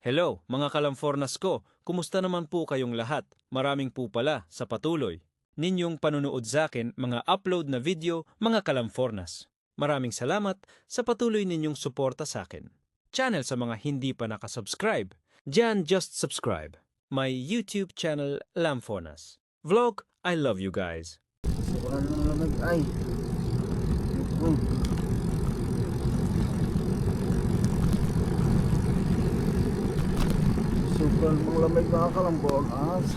Hello, mga kalamfornas ko. Kumusta naman po kayong lahat? Maraming po pala sa patuloy ninyong panunood sa akin mga upload na video, mga kalamfornas. Maraming salamat sa patuloy ninyong suporta sa akin. Channel sa mga hindi pa nakasubscribe. Diyan just subscribe. My YouTube channel Lamfornas. Vlog, I love you guys. Sobrang lamig ay. Sobrang lamig mga kalambornas.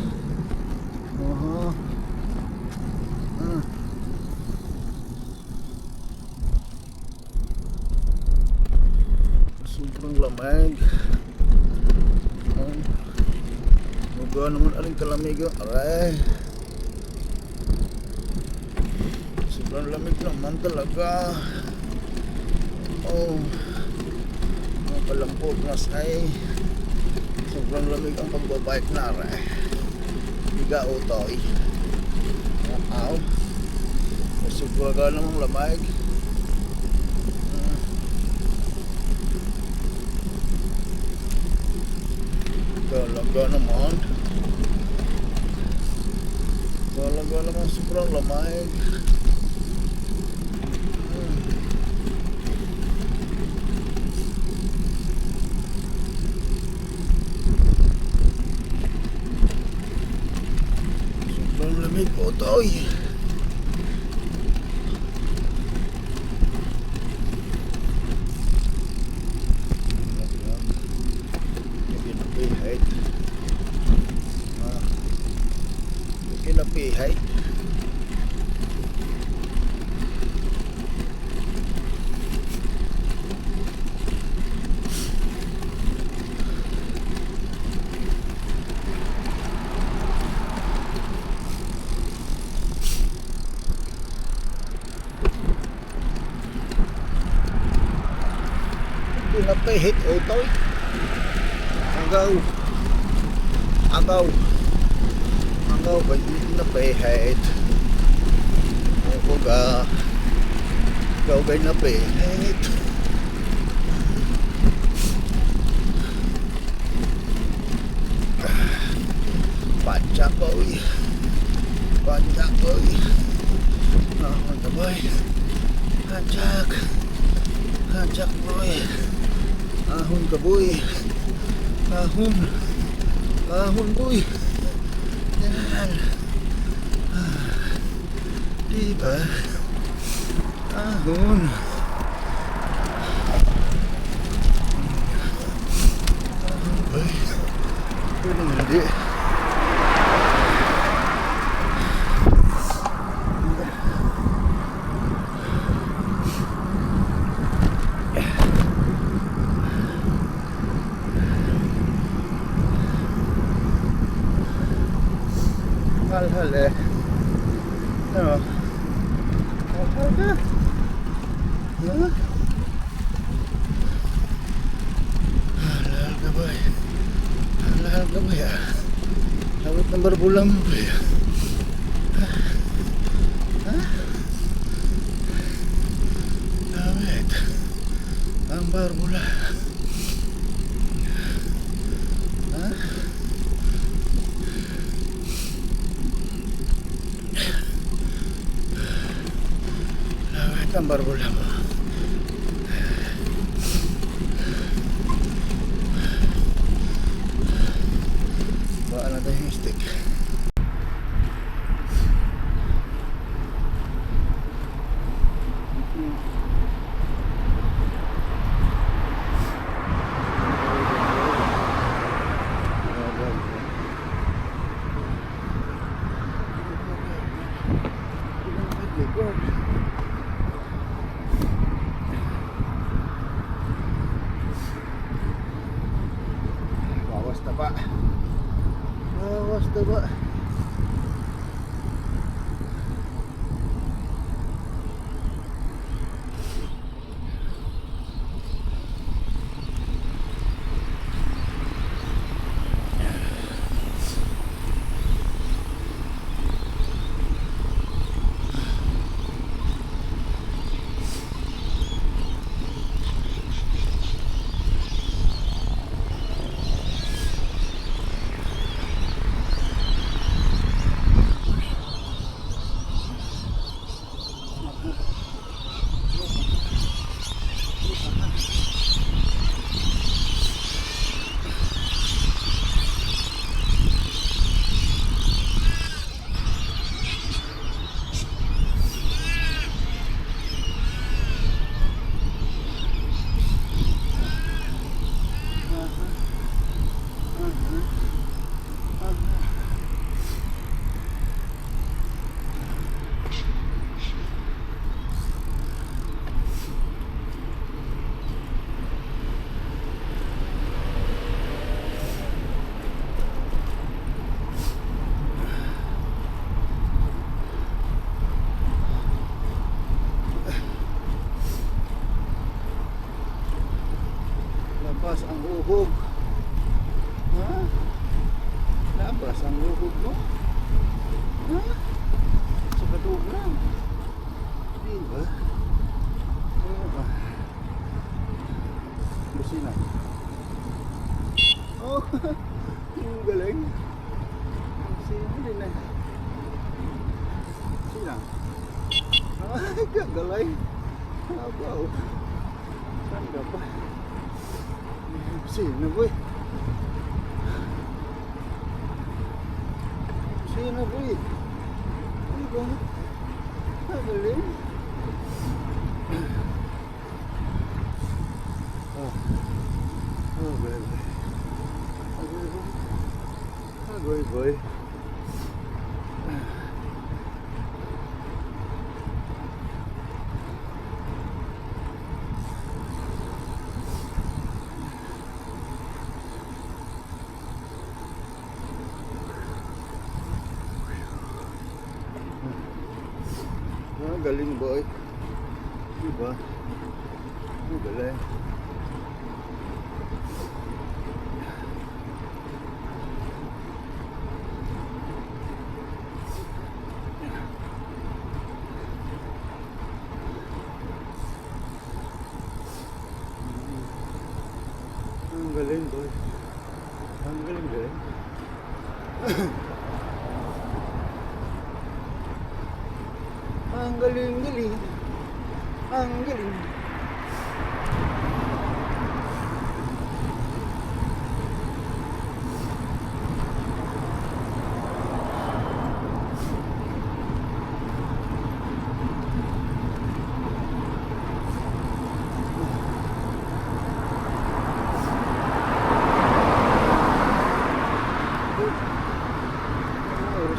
Sobrang lamig. Magana naman aling kalamig. Aray. Sobrang lamig naman talaga. Mga kalambornas ay sobrang lamig ang pagbabike na rin. Higa utoy. Wow. Sobrang namang lamig. Talaga naman. Talaga naman sobrang lamig. Sobrang lamig po toy. Kinapihay. Pinapihit utoy. Agaw. Agaw ba yung napihit? Ako ga. Ikaw ba yung napihit? Panchak boy. Panchak boy. Ahon ka boy. Panchak. Panchak boy. Ahon ka boy. Ahon. Ahon boy. Yan. Diba? Ahon. Ahon boy. Pero hindi. Hal eh. Ano? Hal ka? Hal ka ba? Hal ka ba ya? Lawit ng barbulang mo ba ya? Ha? Lawit. Ang barbula. Ha? Ang barbula mo. Baka na tayo yung stick. Bawas na ba? uhog. Ha? Labas ang uhog mo? Ha? Sa katog na. Di ba? Ano ba? Busina. Oh, ang galing. Busina din eh. Busina. Ay, kagaling. Abaw. Saan ka ba? Busina boy. Busina boy. Ano ba? Kagaling. Oh. Oh, baby. Agoy, boy. Ah, galing, boy. Diba? Ang galing. Ang galing, boy. Ang galing, galing. Ang galing, galing. Ang galing.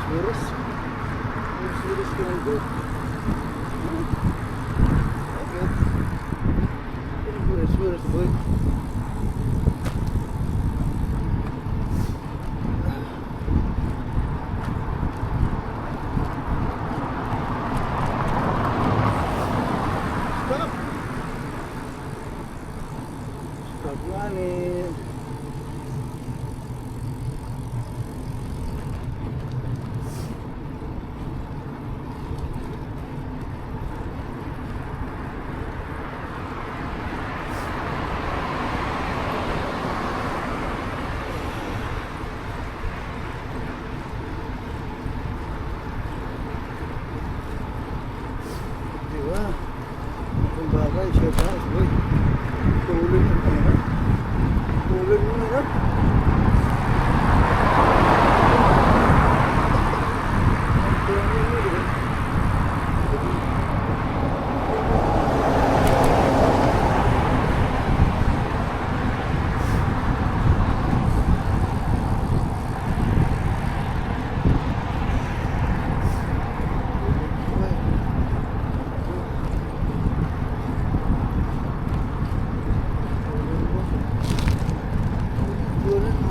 Miris. Miris ka lang, boy. Okay. Miris, boy. Stop! Stop running. Diba? Ang bagay, siya ba? Boy. Tulog mo na. Tulog mo na. Tulog.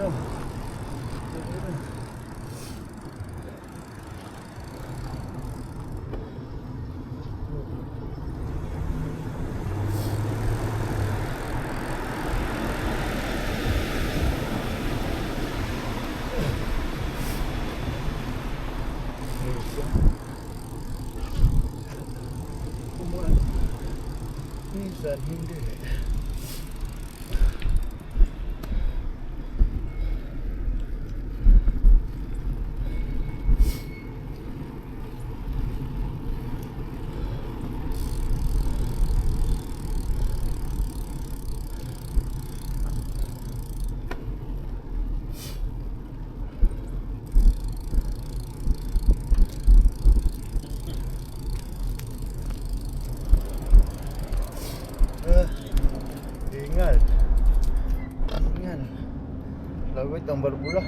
ano. Minsan hindi. Ingal. Ingal. Lawit ang barbula.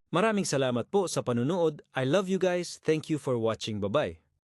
Maraming salamat po sa panunood. I love you guys. Thank you for watching. Bye-bye.